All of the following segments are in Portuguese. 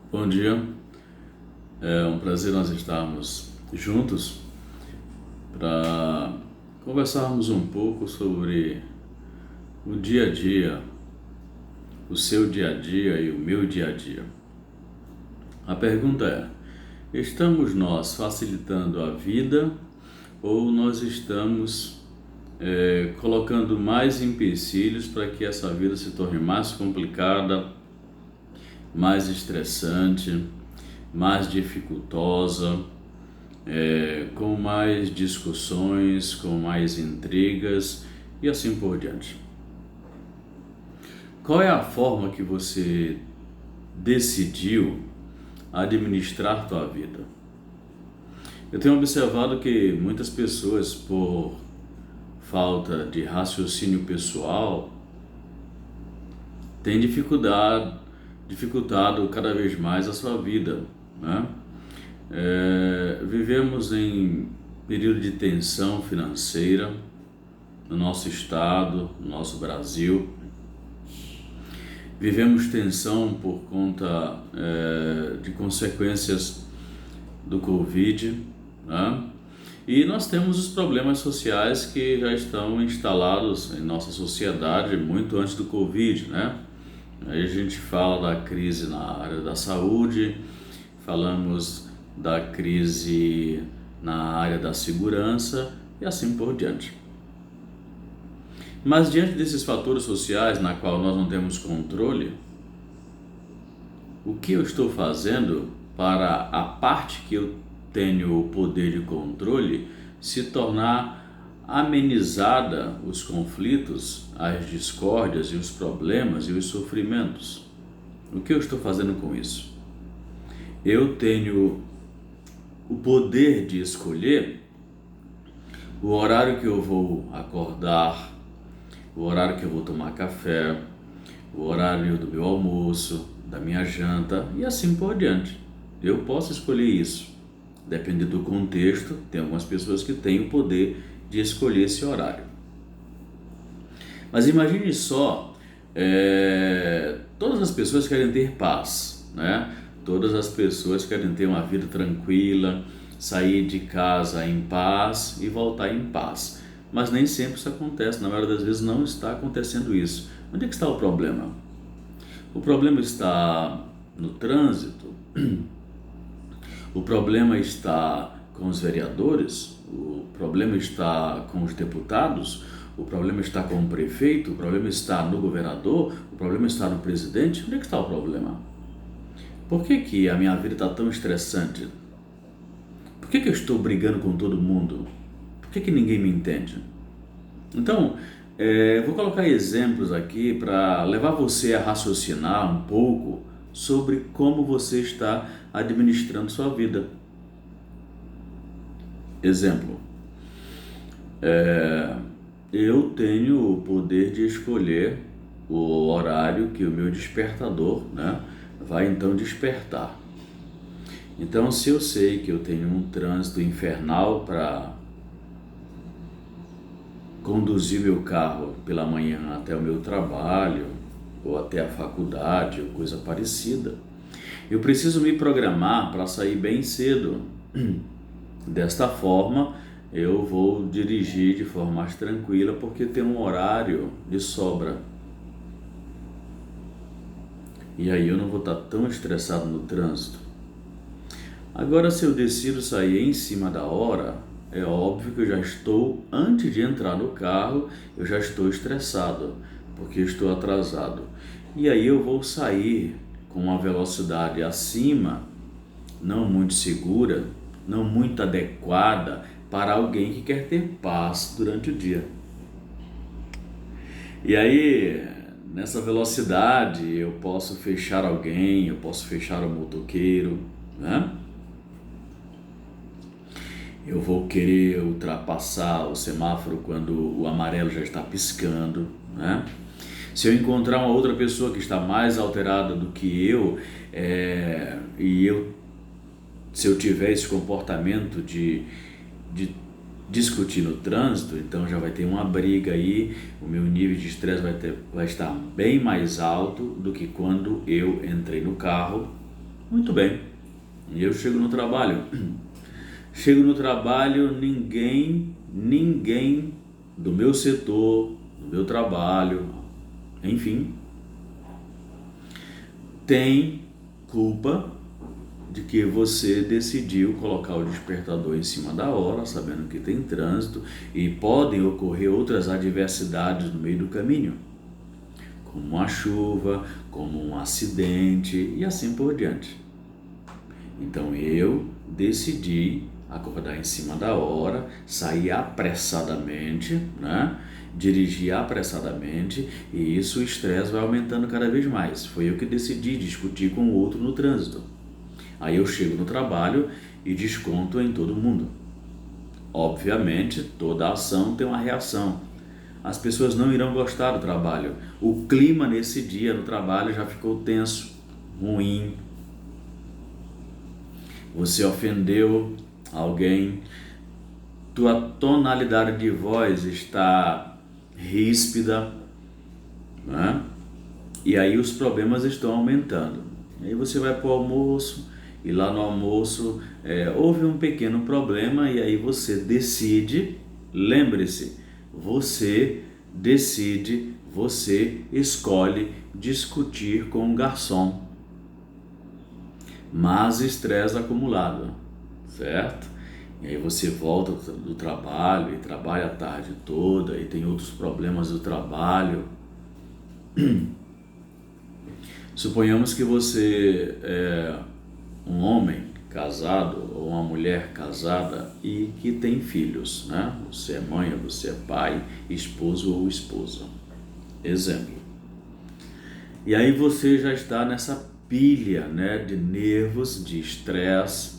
Bom dia, é um prazer nós estarmos juntos para conversarmos um pouco sobre o dia a dia, o seu dia a dia e o meu dia a dia. A pergunta é: estamos nós facilitando a vida ou nós estamos colocando mais empecilhos para que essa vida se torne mais complicada, mais estressante, mais dificultosa, com mais discussões, com mais intrigas e assim por diante? Qual é a forma que você decidiu administrar tua vida? Eu tenho observado que muitas pessoas, por falta de raciocínio pessoal, têm dificultado cada vez mais a sua vida, né? Vivemos em período de tensão financeira no nosso estado, no nosso Brasil. Vivemos tensão por conta de consequências do Covid, né? E nós temos os problemas sociais que já estão instalados em nossa sociedade muito antes do Covid, né? Aí a gente fala da crise na área da saúde, falamos da crise na área da segurança e assim por diante. Mas diante desses fatores sociais na qual nós não temos controle, o que eu estou fazendo para a parte que eu tenho o poder de controle se tornar amenizada, os conflitos, as discórdias e os problemas e os sofrimentos? O que eu estou fazendo com isso? Eu tenho o poder de escolher o horário que eu vou acordar, o horário que eu vou tomar café, o horário do meu almoço, da minha janta e assim por diante. Eu posso escolher isso. Dependendo do contexto, tem algumas pessoas que têm o poder de escolher esse horário. Mas imagine só, todas as pessoas querem ter paz, né? Todas as pessoas querem ter uma vida tranquila, sair de casa em paz e voltar em paz. Mas nem sempre isso acontece, na maioria das vezes não está acontecendo isso. Onde é que está o problema? O problema está no trânsito? O problema está com os vereadores? O problema está com os deputados? O problema está com o prefeito? O problema está no governador? O problema está no presidente? Onde é que está o problema? Por que a minha vida está tão estressante? Por que eu estou brigando com todo mundo? Por que ninguém me entende? Então, vou colocar exemplos aqui para levar você a raciocinar um pouco sobre como você está administrando sua vida. Exemplo, eu tenho o poder de escolher o horário que o meu despertador, né, vai então despertar. Então, se eu sei que eu tenho um trânsito infernal para conduzir meu carro pela manhã até o meu trabalho, ou até a faculdade, ou coisa parecida, eu preciso me programar para sair bem cedo. Desta forma, eu vou dirigir de forma mais tranquila, porque tem um horário de sobra. E aí eu não vou estar tão estressado no trânsito. Agora, se eu decido sair em cima da hora, é óbvio que eu já estou, antes de entrar no carro, eu já estou estressado, porque eu estou atrasado. E aí eu vou sair com uma velocidade acima, não muito segura, não muito adequada para alguém que quer ter paz durante o dia. E aí, nessa velocidade, eu posso fechar alguém, eu posso fechar o motoqueiro, né? Eu vou querer ultrapassar o semáforo quando o amarelo já está piscando, né? Se eu encontrar uma outra pessoa que está mais alterada do que eu, se eu tiver esse comportamento de discutir no trânsito, então já vai ter uma briga aí, o meu nível de estresse vai estar bem mais alto do que quando eu entrei no carro Muito bem. E eu chego no trabalho. Chego no trabalho, ninguém do meu setor, do meu trabalho, enfim, tem culpa de que você decidiu colocar o despertador em cima da hora, sabendo que tem trânsito e podem ocorrer outras adversidades no meio do caminho, como uma chuva, como um acidente e assim por diante. Então eu decidi acordar em cima da hora, sair apressadamente, né? Dirigir apressadamente, e isso, o estresse vai aumentando cada vez mais. Foi eu que decidi discutir com o outro no trânsito. Aí eu chego no trabalho e desconto em todo mundo. Obviamente, toda ação tem uma reação. As pessoas não irão gostar do trabalho. O clima nesse dia no trabalho já ficou tenso, ruim. Você ofendeu alguém, tua tonalidade de voz está ríspida, né? E aí os problemas estão aumentando. Aí você vai para o almoço e lá no almoço houve um pequeno problema e aí você decide, lembre-se, você decide, você escolhe discutir com o garçom. Mas estresse acumulado, certo? E aí você volta do trabalho e trabalha a tarde toda e tem outros problemas do trabalho. Suponhamos que você é um homem casado ou uma mulher casada e que tem filhos, né? Você é mãe, você é pai, esposo ou esposa. Exemplo. E aí você já está nessa pilha, né, de nervos, de estresse.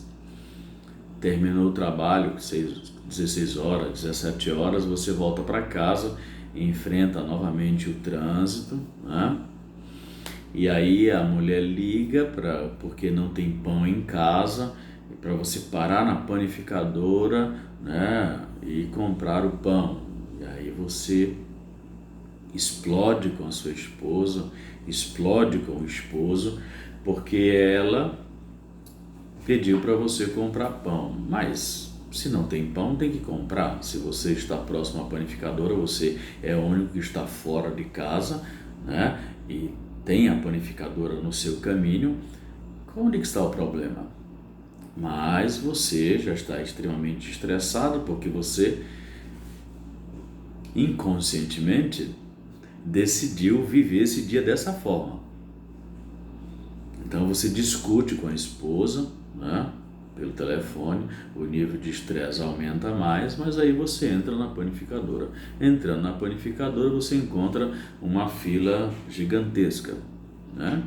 Terminou o trabalho, 16 horas, 17 horas, você volta para casa e enfrenta novamente o trânsito, né? E aí a mulher liga porque não tem pão em casa, para você parar na panificadora, né, e comprar o pão. E aí você explode com a sua esposa, explode com o esposo, porque ela pediu para você comprar pão. Mas se não tem pão, tem que comprar. Se você está próximo à panificadora, você é o único que está fora de casa, né? E tem a panificadora no seu caminho. Onde que está o problema? Mas você já está extremamente estressado porque você inconscientemente decidiu viver esse dia dessa forma. Então você discute com a esposa, né, pelo telefone, o nível de estresse aumenta mais, mas aí você entra na panificadora. Entrando na panificadora, você encontra uma fila gigantesca, né?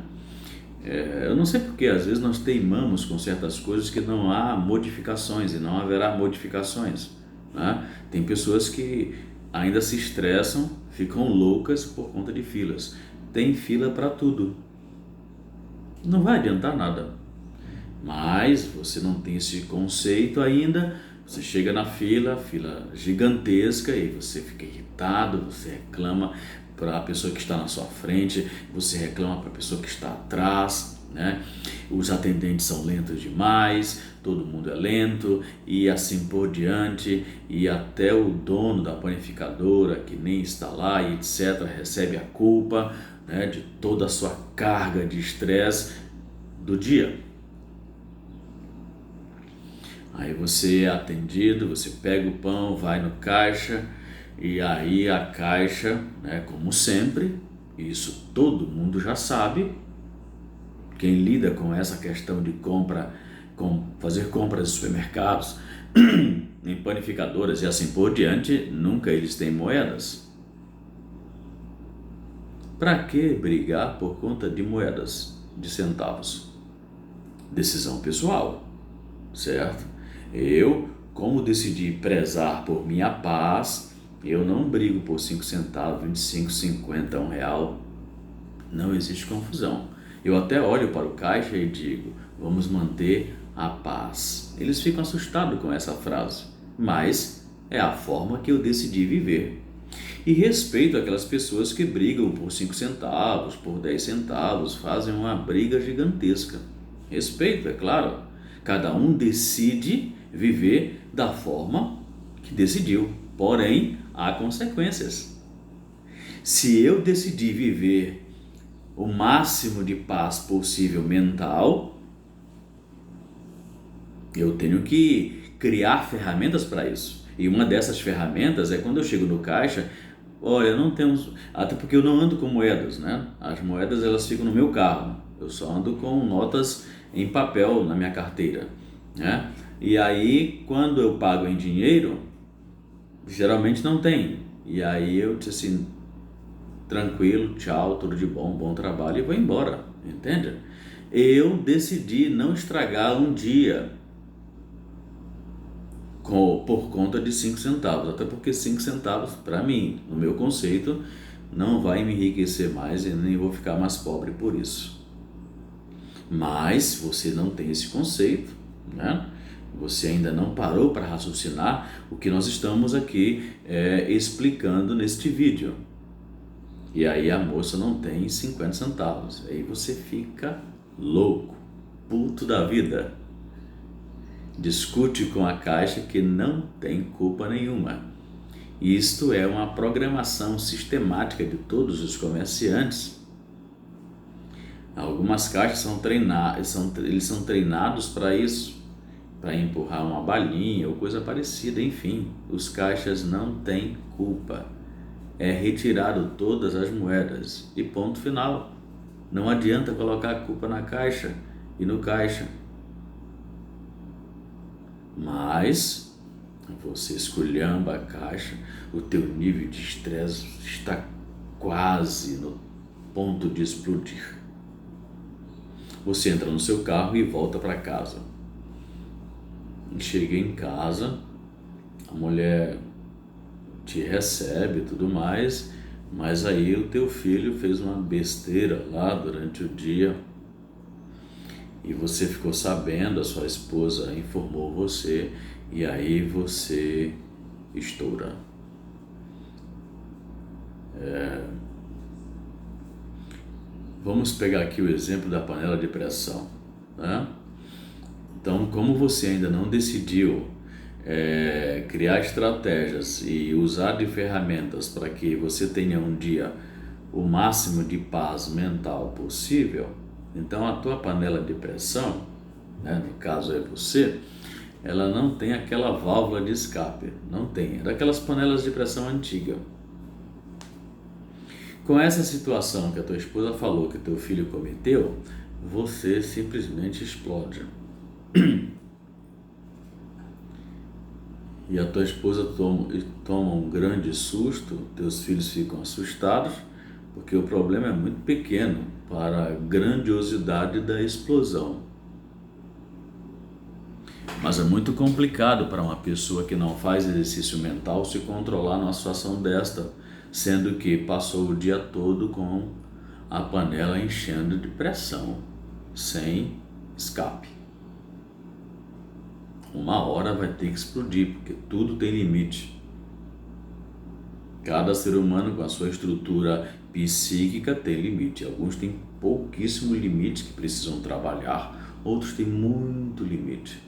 Eu não sei porque às vezes nós teimamos com certas coisas que não há modificações e não haverá modificações, né? Tem pessoas que ainda se estressam, ficam loucas por conta de filas. Tem fila para tudo. Não vai adiantar nada. Mas você não tem esse conceito ainda, você chega na fila gigantesca e você fica irritado, você reclama para a pessoa que está na sua frente, você reclama para a pessoa que está atrás, né? Os atendentes são lentos demais, todo mundo é lento e assim por diante, e até o dono da panificadora que nem está lá e etc. recebe a culpa, né, de toda a sua carga de estresse do dia. Aí você é atendido, você pega o pão, vai no caixa, e aí a caixa, né, como sempre, isso todo mundo já sabe. Quem lida com essa questão de compra, fazer compras em supermercados, em panificadoras e assim por diante, nunca eles têm moedas. Para que brigar por conta de moedas, de centavos? Decisão pessoal, certo? Eu, como decidi prezar por minha paz, eu não brigo por 5 centavos, 25, 50, R$1. Não existe confusão. Eu até olho para o caixa e digo, vamos manter a paz. Eles ficam assustados com essa frase, mas é a forma que eu decidi viver. E respeito aquelas pessoas que brigam por 5 centavos, por 10 centavos, fazem uma briga gigantesca. Respeito, é claro. Cada um decide viver da forma que decidiu, porém há consequências. Se eu decidir viver o máximo de paz possível mental, eu tenho que criar ferramentas para isso. E uma dessas ferramentas é quando eu chego no caixa, olha, eu não tenho, até porque eu não ando com moedas, né? As moedas elas ficam no meu carro. Eu só ando com notas em papel na minha carteira, né? E aí, quando eu pago em dinheiro, geralmente não tem. E aí eu disse assim, tranquilo, tchau, tudo de bom, bom trabalho e vou embora, entende? Eu decidi não estragar um dia por conta de 5 centavos, até porque 5 centavos, para mim, no meu conceito, não vai me enriquecer mais e nem vou ficar mais pobre por isso. Mas você não tem esse conceito, né? Você ainda não parou para raciocinar o que nós estamos aqui explicando neste vídeo. E aí a moça não tem 50 centavos. Aí você fica louco, puto da vida. Discute com a Caixa que não tem culpa nenhuma. Isto é uma programação sistemática de todos os comerciantes. Algumas caixas eles são treinados para isso, para empurrar uma balinha ou coisa parecida, enfim. Os caixas não têm culpa. É retirado todas as moedas e ponto final. Não adianta colocar a culpa na caixa e no caixa. Mas você esculhamba a caixa, o teu nível de estresse está quase no ponto de explodir. Você entra no seu carro e volta para casa. Chega em casa, a mulher te recebe e tudo mais, mas aí o teu filho fez uma besteira lá durante o dia e você ficou sabendo, a sua esposa informou você e aí você estoura. Vamos pegar aqui o exemplo da panela de pressão, né? Então, como você ainda não decidiu criar estratégias e usar de ferramentas para que você tenha um dia o máximo de paz mental possível, então a tua panela de pressão, né, no caso é você, ela não tem aquela válvula de escape, não tem, é daquelas panelas de pressão antiga. Com essa situação que a tua esposa falou que teu filho cometeu, você simplesmente explode. E a tua esposa toma um grande susto, teus filhos ficam assustados, porque o problema é muito pequeno para a grandiosidade da explosão. Mas é muito complicado para uma pessoa que não faz exercício mental se controlar numa situação desta, sendo que passou o dia todo com a panela enchendo de pressão, sem escape. Uma hora vai ter que explodir, porque tudo tem limite. Cada ser humano com a sua estrutura psíquica tem limite. Alguns têm pouquíssimo limite que precisam trabalhar, outros têm muito limite.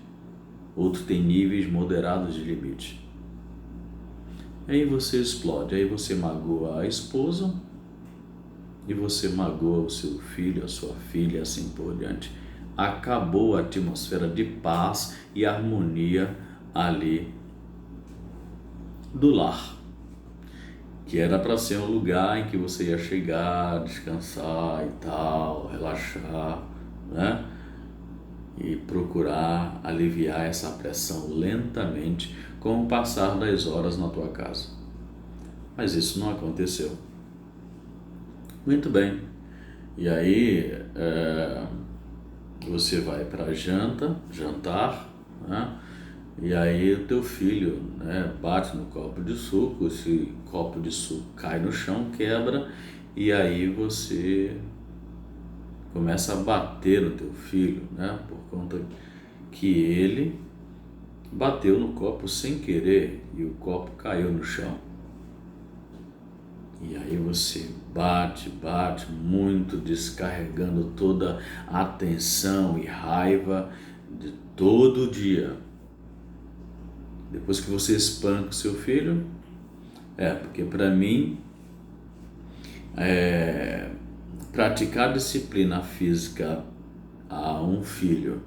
Outros têm níveis moderados de limite. Aí você explode, aí você magoa a esposa e você magoa o seu filho, a sua filha e assim por diante. Acabou a atmosfera de paz e harmonia ali do lar, que era para ser um lugar em que você ia chegar, descansar e tal, relaxar, né? E procurar aliviar essa pressão lentamente com o passar das horas na tua casa. Mas isso não aconteceu. Muito bem. E aí você vai para jantar, né? E aí o teu filho, né, bate no copo de suco, esse copo de suco cai no chão, quebra, e aí você começa a bater no teu filho, né, por conta que ele bateu no copo sem querer e o copo caiu no chão. E aí você bate muito, descarregando toda a tensão e raiva de todo o dia. Depois que você espanca o seu filho, porque para mim, praticar disciplina física a um filho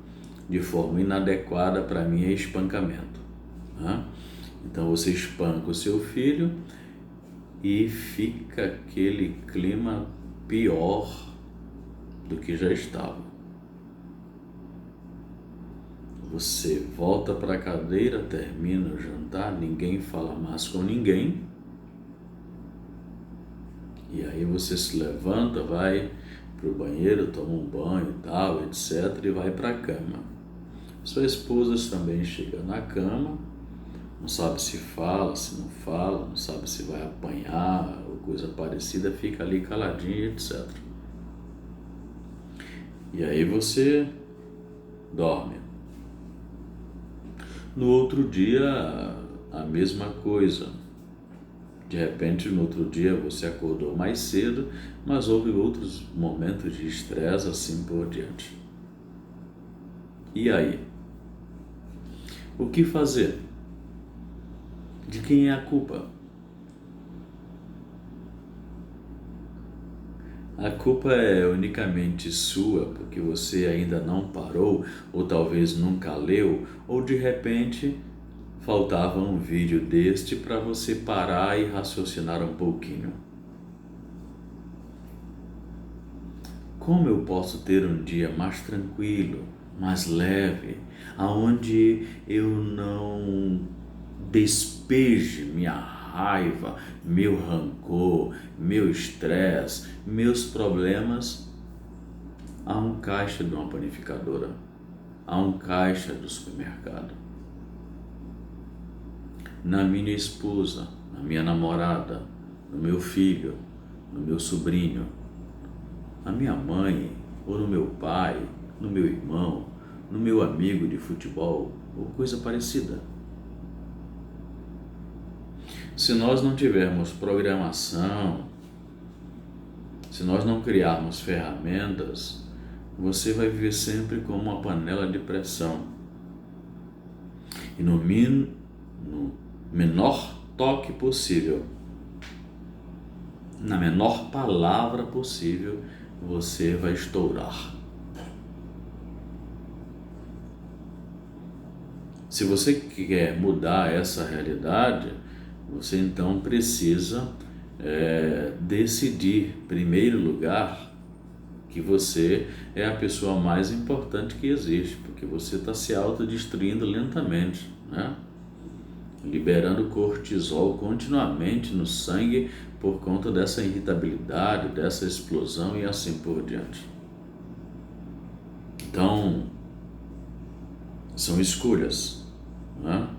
de forma inadequada, para mim é espancamento, né? Então você espanca o seu filho e fica aquele clima pior do que já estava. Você volta para a cadeira, termina o jantar, ninguém fala mais com ninguém. E aí você se levanta, vai para o banheiro, toma um banho e tal, etc. e vai para a cama. Sua esposa também chega na cama, não sabe se fala, se não fala, não sabe se vai apanhar ou coisa parecida, fica ali caladinha, etc. E aí você dorme. No outro dia, a mesma coisa. De repente, no outro dia, você acordou mais cedo, mas houve outros momentos de estresse assim por diante. E aí? O que fazer? De quem é a culpa? A culpa é unicamente sua porque você ainda não parou, ou talvez nunca leu, ou de repente faltava um vídeo deste para você parar e raciocinar um pouquinho. Como eu posso ter um dia mais tranquilo, mais leve, aonde eu não despeje minha raiva, meu rancor, meu estresse, meus problemas a um caixa de uma panificadora, a um caixa do supermercado, na minha esposa, na minha namorada, no meu filho, no meu sobrinho, na minha mãe, ou no meu pai, no meu irmão, no meu amigo de futebol, ou coisa parecida. Se nós não tivermos programação, se nós não criarmos ferramentas, você vai viver sempre como uma panela de pressão. E no menor toque possível, na menor palavra possível, você vai estourar. Se você quer mudar essa realidade, você então precisa decidir, em primeiro lugar, que você é a pessoa mais importante que existe, porque você está se autodestruindo lentamente, né? Liberando cortisol continuamente no sangue por conta dessa irritabilidade, dessa explosão e assim por diante. Então, são escolhas, né?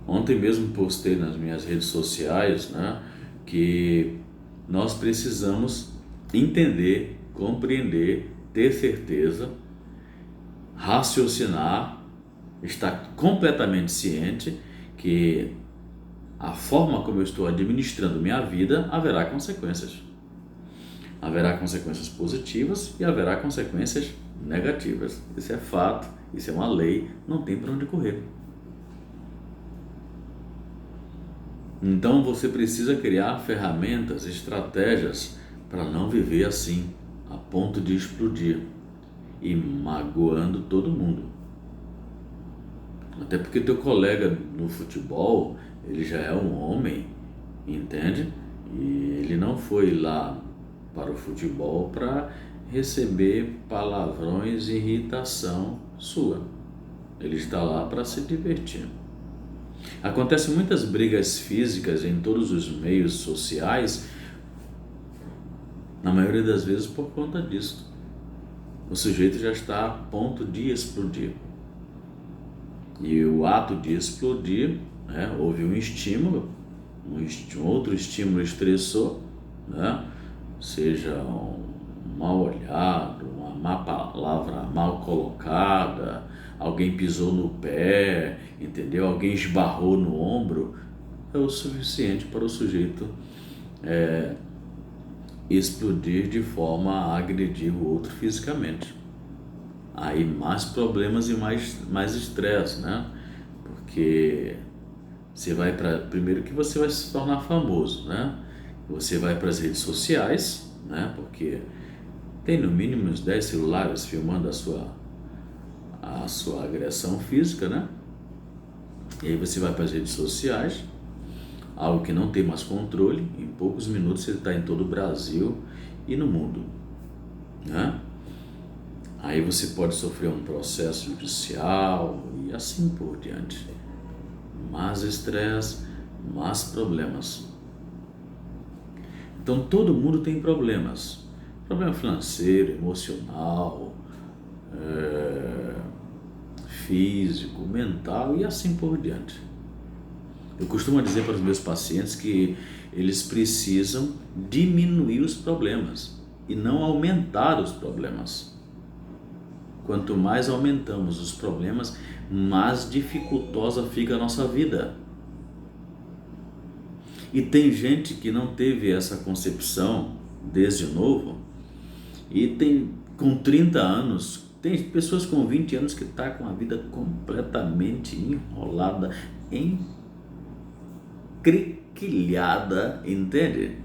Ontem mesmo postei nas minhas redes sociais, né, que nós precisamos entender, compreender, ter certeza, raciocinar, estar completamente ciente que a forma como eu estou administrando minha vida haverá consequências. Haverá consequências positivas e haverá consequências negativas. Isso é fato, isso é uma lei, não tem para onde correr. Então você precisa criar ferramentas, estratégias para não viver assim, a ponto de explodir e magoando todo mundo. Até porque teu colega no futebol, ele já é um homem, entende? E ele não foi lá para o futebol para receber palavrões e irritação sua. Ele está lá para se divertir. Acontecem muitas brigas físicas em todos os meios sociais, na maioria das vezes por conta disso. O sujeito já está a ponto de explodir. E o ato de explodir, né, houve um estímulo, um outro estímulo estressor, né, seja um mal olhado, uma má palavra mal colocada, alguém pisou no pé, entendeu? Alguém esbarrou no ombro, é o suficiente para o sujeito explodir de forma a agredir o outro fisicamente. Aí mais problemas e mais estresse, né? Porque você vai primeiro que você vai se tornar famoso, né? Você vai para as redes sociais, né? Porque tem no mínimo uns 10 celulares filmando a sua agressão física, né? E aí você vai para as redes sociais, algo que não tem mais controle, em poucos minutos você está em todo o Brasil e no mundo, né? Aí você pode sofrer um processo judicial e assim por diante. Mais estresse, mais problemas. Então todo mundo tem problemas. Problema financeiro, emocional, físico, mental e assim por diante. Eu costumo dizer para os meus pacientes que eles precisam diminuir os problemas e não aumentar os problemas. Quanto mais aumentamos os problemas, mais dificultosa fica a nossa vida. E tem gente que não teve essa concepção desde novo e tem com 30 anos, tem pessoas com 20 anos que estão com a vida completamente enrolada, encrequilhada, entende?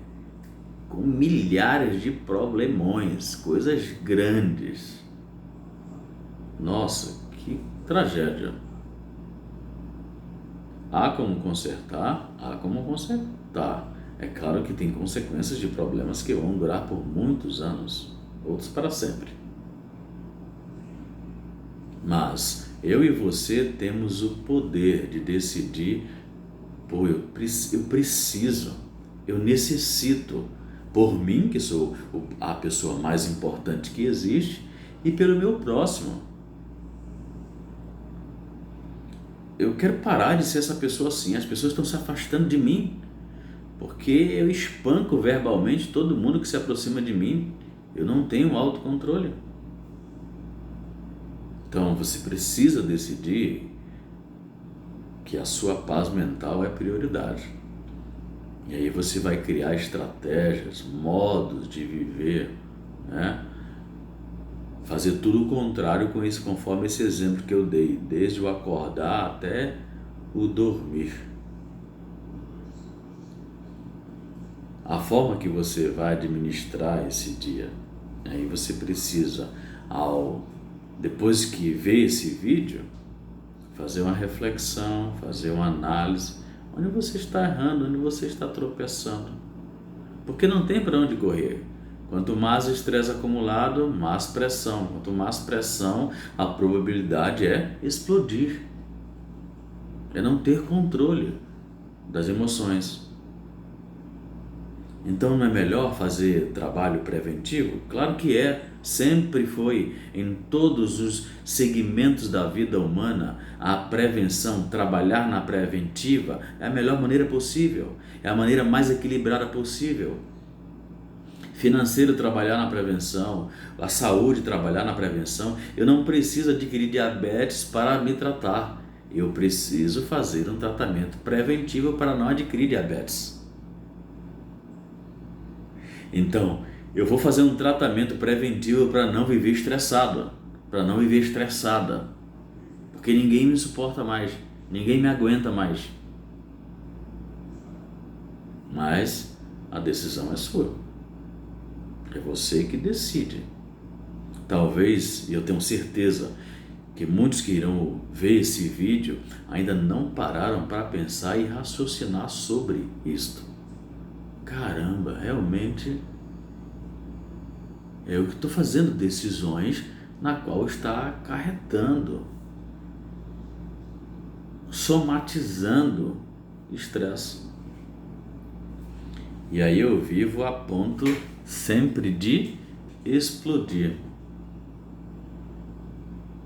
Com milhares de problemões, coisas grandes. Nossa, que tragédia. Há como consertar? Há como consertar. É claro que tem consequências de problemas que vão durar por muitos anos, outros para sempre. Mas eu e você temos o poder de decidir, pô, eu preciso, eu necessito, por mim, que sou a pessoa mais importante que existe, e pelo meu próximo. Eu quero parar de ser essa pessoa assim. As pessoas estão se afastando de mim porque eu espanco verbalmente todo mundo que se aproxima de mim. Eu não tenho autocontrole. Então você precisa decidir que a sua paz mental é prioridade. E aí você vai criar estratégias, modos de viver, né? Fazer tudo o contrário com isso, conforme esse exemplo que eu dei, desde o acordar até o dormir. A forma que você vai administrar esse dia, aí você precisa, depois que vê esse vídeo, fazer uma reflexão, fazer uma análise, onde você está errando, onde você está tropeçando, porque não tem para onde correr. Quanto mais estresse acumulado, mais pressão. Quanto mais pressão, a probabilidade é explodir. É não ter controle das emoções. Então não é melhor fazer trabalho preventivo? Claro que é, sempre foi. Em todos os segmentos da vida humana, a prevenção, trabalhar na preventiva é a melhor maneira possível. É a maneira mais equilibrada possível. Financeiro, trabalhar na prevenção, a saúde, trabalhar na prevenção. Eu não preciso adquirir diabetes para me tratar. Eu preciso fazer um tratamento preventivo para não adquirir diabetes. Então, eu vou fazer um tratamento preventivo para não viver estressado, para não viver estressada, porque ninguém me suporta mais, ninguém me aguenta mais. Mas a decisão é sua. É você que decide. Talvez, e eu tenho certeza, que muitos que irão ver esse vídeo ainda não pararam para pensar e raciocinar sobre isto. Caramba, realmente eu que estou fazendo decisões na qual está acarretando, somatizando estresse. E aí eu vivo a ponto sempre de explodir.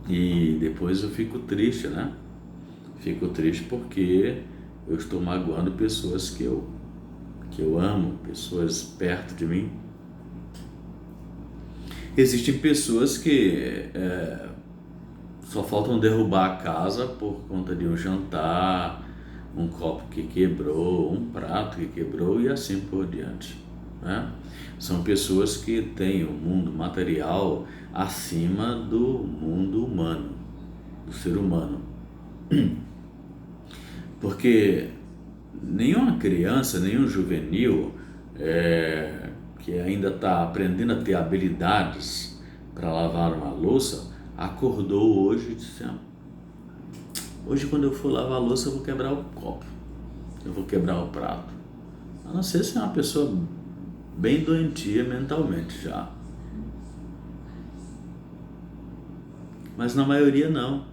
E depois eu fico triste, né? Fico triste porque eu estou magoando pessoas que eu amo, pessoas perto de mim. Existem pessoas que só faltam derrubar a casa por conta de um jantar, um copo que quebrou, um prato que quebrou e assim por diante. né? São pessoas que têm o mundo material acima do mundo humano, do ser humano. Porque nenhuma criança, nenhum juvenil que ainda está aprendendo a ter habilidades para lavar uma louça, acordou hoje e disse: hoje quando eu for lavar a louça eu vou quebrar o copo, eu vou quebrar o prato. A não ser se é uma pessoa bem doentia mentalmente já. Mas na maioria não.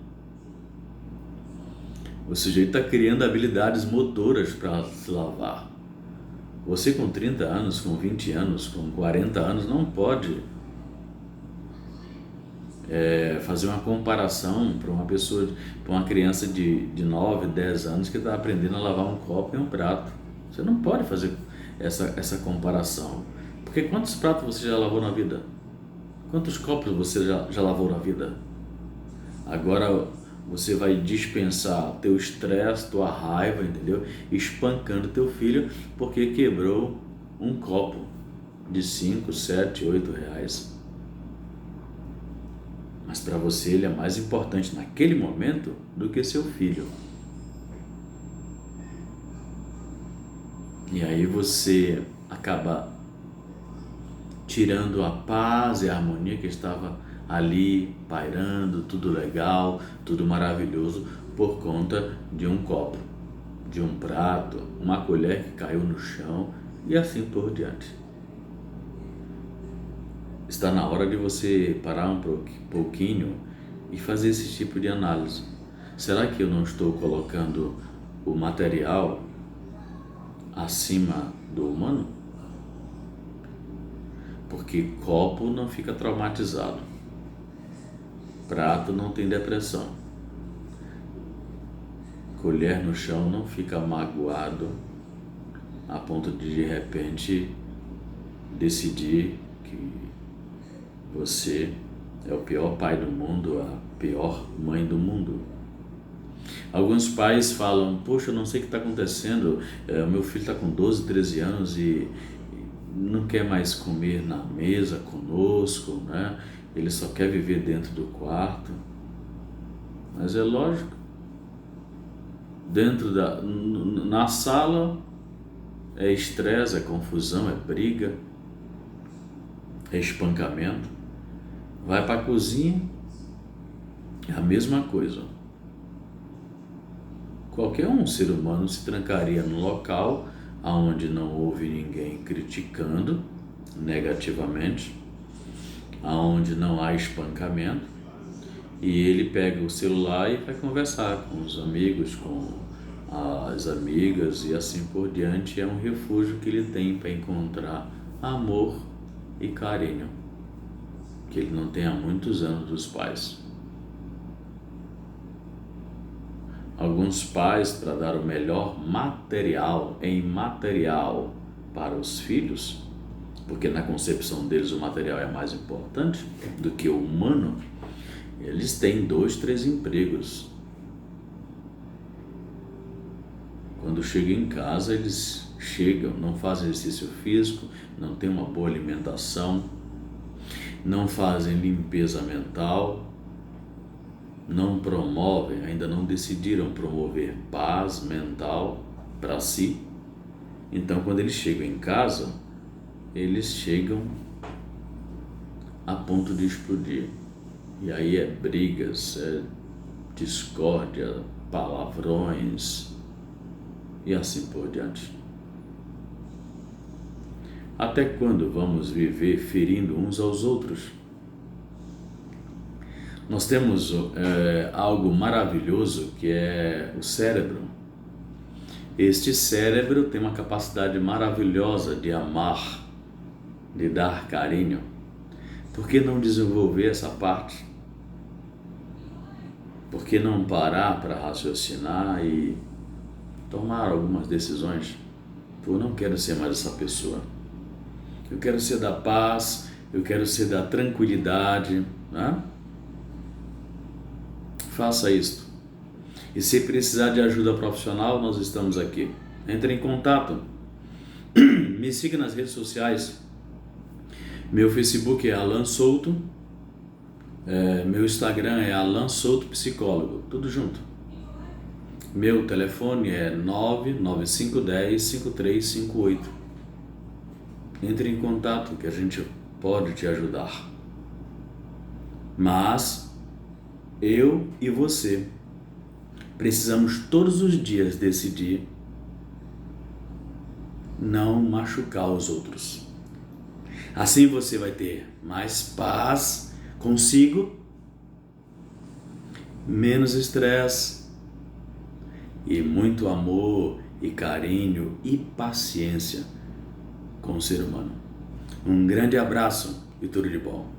O sujeito está criando habilidades motoras para se lavar. Você com 30 anos, com 20 anos, com 40 anos, não pode fazer uma comparação para uma pessoa, para uma criança de 9, 10 anos que está aprendendo a lavar um copo e um prato. Você não pode fazer essa comparação. Porque quantos pratos você já lavou na vida? Quantos copos você já lavou na vida? Agora você vai dispensar teu estresse, tua raiva, entendeu? Espancando teu filho porque quebrou um copo de 5, 7, 8 reais. Mas para você ele é mais importante naquele momento do que seu filho. E aí você acaba tirando a paz e a harmonia que estava ali pairando, tudo legal, tudo maravilhoso, por conta de um copo, de um prato, uma colher que caiu no chão e assim por diante. Está na hora de você parar um pouquinho e fazer esse tipo de análise. Será que eu não estou colocando o material acima do humano? Porque copo não fica traumatizado, prato não tem depressão, colher no chão não fica magoado a ponto de repente decidir que você é o pior pai do mundo, a pior mãe do mundo. Alguns pais falam: poxa, eu não sei o que está acontecendo, meu filho está com 12, 13 anos e não quer mais comer na mesa conosco, né? Ele só quer viver dentro do quarto. Mas é lógico, na sala é estresse, é confusão, é briga, é espancamento. Vai para a cozinha, é a mesma coisa. Qualquer ser humano se trancaria no local onde não houve ninguém criticando negativamente, onde não há espancamento, e ele pega o celular e vai conversar com os amigos, com as amigas e assim por diante. É um refúgio que ele tem para encontrar amor e carinho, que ele não tem há muitos anos dos pais. Alguns pais, para dar o melhor material para os filhos, porque na concepção deles o material é mais importante do que o humano, eles têm 2, 3 empregos. Quando chegam em casa, eles não fazem exercício físico, não têm uma boa alimentação, não fazem limpeza mental, não promovem, ainda não decidiram promover paz mental para si. Então, quando eles chegam em casa, eles chegam a ponto de explodir. E aí é brigas, é discórdia, palavrões e assim por diante. Até quando vamos viver ferindo uns aos outros? Nós temos algo maravilhoso que é o cérebro. Este cérebro tem uma capacidade maravilhosa de amar, de dar carinho. Por que não desenvolver essa parte? Por que não parar para raciocinar e tomar algumas decisões? Eu não quero ser mais essa pessoa. Eu quero ser da paz, eu quero ser da tranquilidade, né? Faça isto. E se precisar de ajuda profissional, nós estamos aqui. Entre em contato. Me siga nas redes sociais. Meu Facebook é Alan Souto. Meu Instagram é Alan Souto Psicólogo. Tudo junto. Meu telefone é 99510-5358. Entre em contato que a gente pode te ajudar. Mas eu e você precisamos todos os dias decidir não machucar os outros. Assim você vai ter mais paz consigo, menos estresse e muito amor e carinho e paciência com o ser humano. Um grande abraço e tudo de bom.